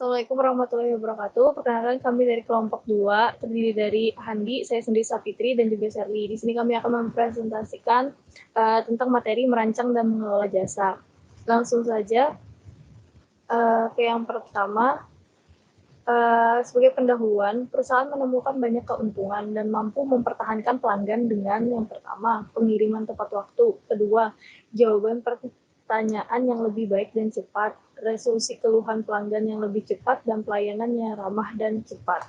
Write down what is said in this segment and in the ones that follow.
Assalamualaikum warahmatullahi wabarakatuh. Perkenalkan kami dari kelompok 2, terdiri dari Handi, saya sendiri Sapitri, dan juga Sherly. Di sini kami akan mempresentasikan tentang materi merancang dan mengelola jasa. Langsung saja ke yang pertama. Sebagai pendahuluan, perusahaan menemukan banyak keuntungan dan mampu mempertahankan pelanggan dengan yang pertama, pengiriman tepat waktu. Kedua, jawaban pertanyaan yang lebih baik dan cepat, resolusi keluhan pelanggan yang lebih cepat, dan pelayanan yang ramah dan cepat.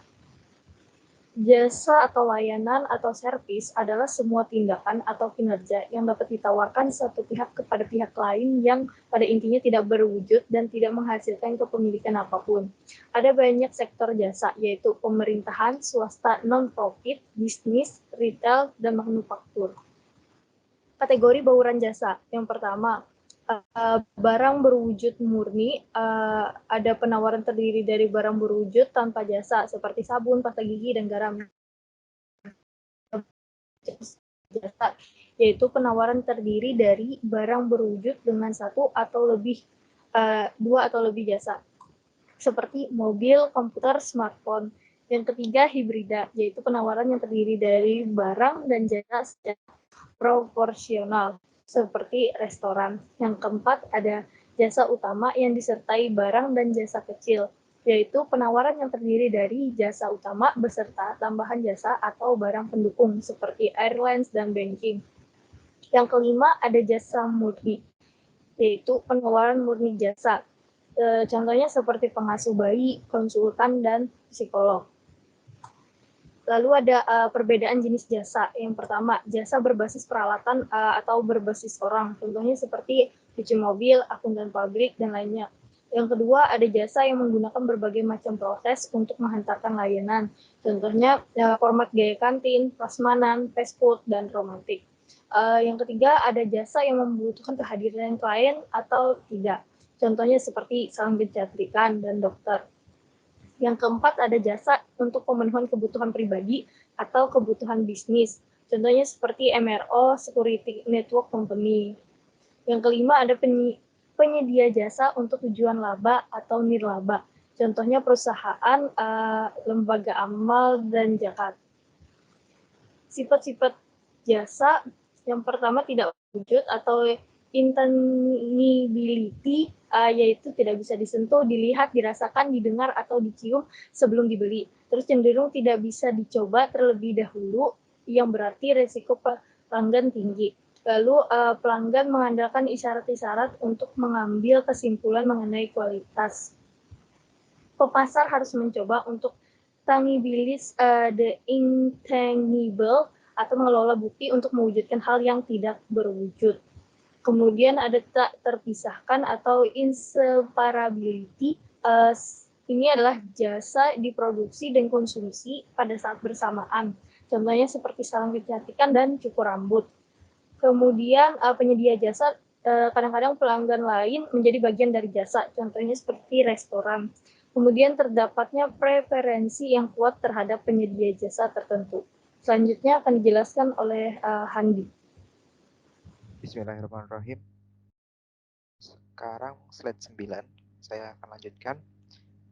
Jasa atau layanan atau servis adalah semua tindakan atau kinerja yang dapat ditawarkan satu pihak kepada pihak lain yang pada intinya tidak berwujud dan tidak menghasilkan kepemilikan apapun. Ada banyak sektor jasa, yaitu pemerintahan, swasta, non-profit, bisnis, retail, dan manufaktur. Kategori bauran jasa. Yang pertama, barang berwujud murni. Ada penawaran terdiri dari barang berwujud tanpa jasa, seperti sabun, pasta gigi, dan garam. Jasa, yaitu penawaran terdiri dari barang berwujud dengan dua atau lebih jasa, seperti mobil, komputer, smartphone. Yang ketiga, hibrida, yaitu penawaran yang terdiri dari barang dan jasa secara proporsional, seperti restoran. Yang keempat, ada jasa utama yang disertai barang dan jasa kecil, yaitu penawaran yang terdiri dari jasa utama beserta tambahan jasa atau barang pendukung, seperti airlines dan banking. Yang kelima, ada jasa murni, yaitu penawaran murni jasa. Contohnya seperti pengasuh bayi, konsultan, dan psikolog. Lalu ada perbedaan jenis jasa. Yang pertama, jasa berbasis peralatan atau berbasis orang. Contohnya seperti cuci mobil, akuntan pabrik, dan lainnya. Yang kedua, ada jasa yang menggunakan berbagai macam proses untuk menghantarkan layanan. Contohnya format gaya kantin, prasmanan, fast food, dan romantik. Yang ketiga, ada jasa yang membutuhkan kehadiran klien atau tidak. Contohnya seperti salam kecantikan dan dokter. Yang keempat, ada jasa untuk pemenuhan kebutuhan pribadi atau kebutuhan bisnis. Contohnya seperti MRO, Security Network Company. Yang kelima, ada penyedia jasa untuk tujuan laba atau nirlaba. Contohnya perusahaan, lembaga amal, dan zakat. Sifat-sifat jasa, yang pertama tidak wujud atau intangibility, yaitu tidak bisa disentuh, dilihat, dirasakan, didengar, atau dicium sebelum dibeli. Terus cenderung tidak bisa dicoba terlebih dahulu, yang berarti resiko pelanggan tinggi. Lalu pelanggan mengandalkan isyarat-isyarat untuk mengambil kesimpulan mengenai kualitas. Pemasar harus mencoba untuk tangibilis the intangible atau mengelola bukti untuk mewujudkan hal yang tidak berwujud. Kemudian ada tak terpisahkan atau inseparability. Ini adalah jasa diproduksi dan konsumsi pada saat bersamaan. Contohnya seperti salon kecantikan dan cukur rambut. Kemudian penyedia jasa, kadang-kadang pelanggan lain menjadi bagian dari jasa. Contohnya seperti restoran. Kemudian terdapatnya preferensi yang kuat terhadap penyedia jasa tertentu. Selanjutnya akan dijelaskan oleh Handi. Bismillahirrahmanirrahim. Sekarang slide 9. Saya akan lanjutkan.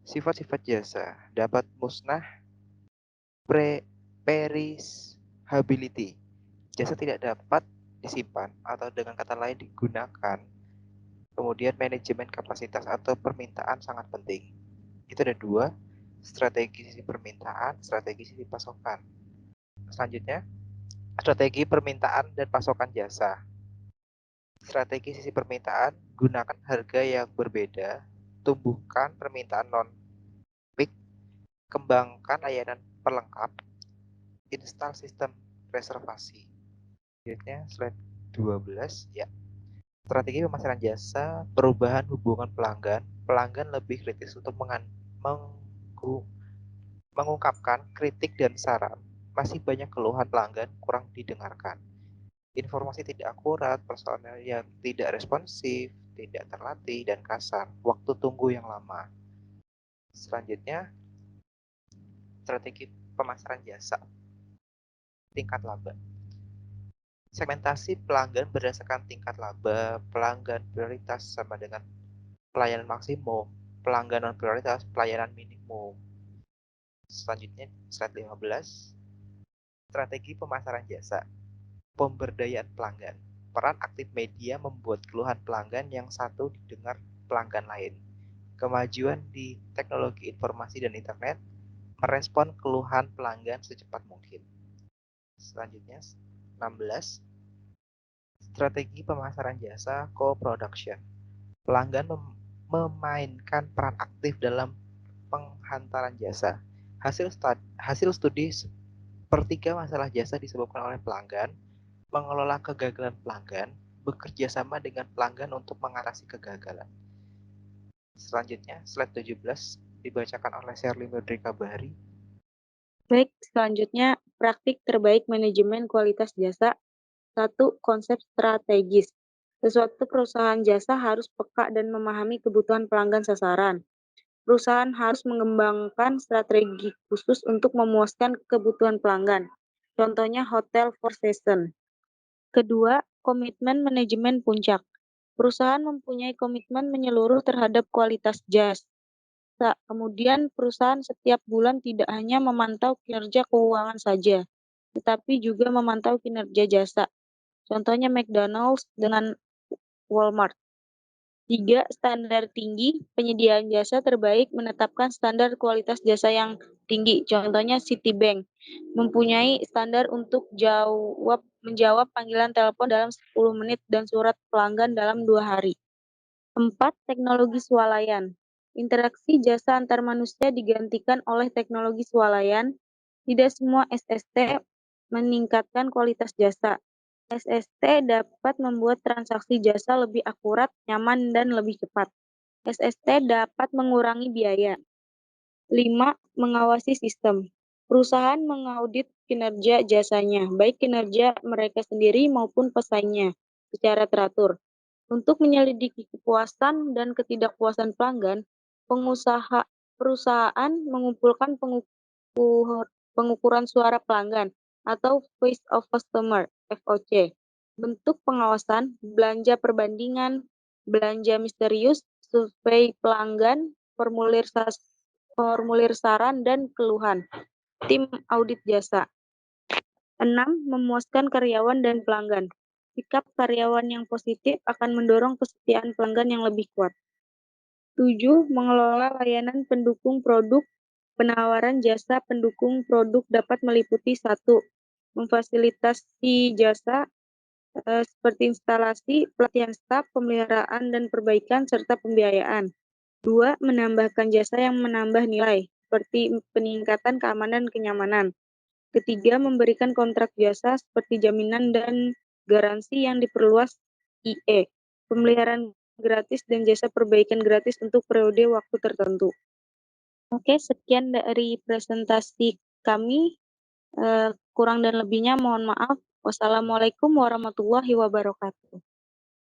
Sifat-sifat jasa dapat musnah perishability. Jasa tidak dapat disimpan atau dengan kata lain digunakan. Kemudian manajemen kapasitas atau permintaan sangat penting. Itu ada dua, strategi sisi permintaan, strategi sisi pasokan. Selanjutnya, strategi permintaan dan pasokan jasa. Strategi sisi permintaan, gunakan harga yang berbeda, tumbuhkan permintaan non-peak, kembangkan layanan pelengkap, install sistem reservasi. Selanjutnya slide 12 ya. Strategi pemasaran jasa, perubahan hubungan pelanggan. Pelanggan lebih kritis untuk mengungkapkan kritik dan saran. Masih banyak keluhan pelanggan kurang didengarkan. Informasi tidak akurat, personel yang tidak responsif, tidak terlatih, dan kasar. Waktu tunggu yang lama. Selanjutnya, strategi pemasaran jasa. Tingkat laba. Segmentasi pelanggan berdasarkan tingkat laba, pelanggan prioritas sama dengan pelayanan maksimum, pelanggan non prioritas, pelayanan minimum. Selanjutnya, slide 15. Strategi pemasaran jasa. Pemberdayaan pelanggan. Peran aktif media membuat keluhan pelanggan yang satu didengar pelanggan lain. Kemajuan di teknologi informasi dan internet merespon keluhan pelanggan secepat mungkin. Selanjutnya, 16. Strategi pemasaran jasa co-production. Pelanggan memainkan peran aktif dalam penghantaran jasa. Hasil studi sepertiga masalah jasa disebabkan oleh pelanggan, mengelola kegagalan pelanggan, bekerja sama dengan pelanggan untuk mengatasi kegagalan. Selanjutnya, slide 17 dibacakan oleh Sherly Merdeka Bahari. Baik, selanjutnya praktik terbaik manajemen kualitas jasa. 1. Konsep strategis. Sesuatu perusahaan jasa harus peka dan memahami kebutuhan pelanggan sasaran. Perusahaan harus mengembangkan strategi khusus untuk memuaskan kebutuhan pelanggan. Contohnya Hotel Four Seasons. Kedua, komitmen manajemen puncak. Perusahaan mempunyai komitmen menyeluruh terhadap kualitas jasa. Kemudian perusahaan setiap bulan tidak hanya memantau kinerja keuangan saja, tetapi juga memantau kinerja jasa. Contohnya McDonald's dengan Walmart. 3. Standar tinggi. Penyediaan jasa terbaik menetapkan standar kualitas jasa yang tinggi. Contohnya Citibank mempunyai standar untuk menjawab panggilan telepon dalam 10 menit dan surat pelanggan dalam 2 hari. 4. Teknologi swalayan. Interaksi jasa antar manusia digantikan oleh teknologi swalayan. Tidak semua SST meningkatkan kualitas jasa. SST dapat membuat transaksi jasa lebih akurat, nyaman, dan lebih cepat. SST dapat mengurangi biaya. 5. Mengawasi sistem. Perusahaan mengaudit kinerja jasanya, baik kinerja mereka sendiri maupun pesaingnya, secara teratur. Untuk menyelidiki kepuasan dan ketidakpuasan pelanggan, perusahaan mengumpulkan pengukuran suara pelanggan atau Voice of Customer (VOC). Bentuk pengawasan, belanja perbandingan, belanja misterius, survei pelanggan, formulir saran dan keluhan. Tim audit jasa. 6. Memuaskan karyawan dan pelanggan. Sikap karyawan yang positif akan mendorong kesetiaan pelanggan yang lebih kuat. 7. Mengelola layanan pendukung produk. Penawaran jasa pendukung produk dapat meliputi 1. Memfasilitasi jasa seperti instalasi, pelatihan staf, pemeliharaan dan perbaikan, serta pembiayaan. 2. Menambahkan jasa yang menambah nilai, seperti peningkatan keamanan dan kenyamanan. Ketiga, memberikan kontrak jasa seperti jaminan dan garansi yang diperluas IE, pemeliharaan gratis dan jasa perbaikan gratis untuk periode waktu tertentu. Oke, sekian dari presentasi kami. Kurang dan lebihnya mohon maaf. Wassalamualaikum warahmatullahi wabarakatuh.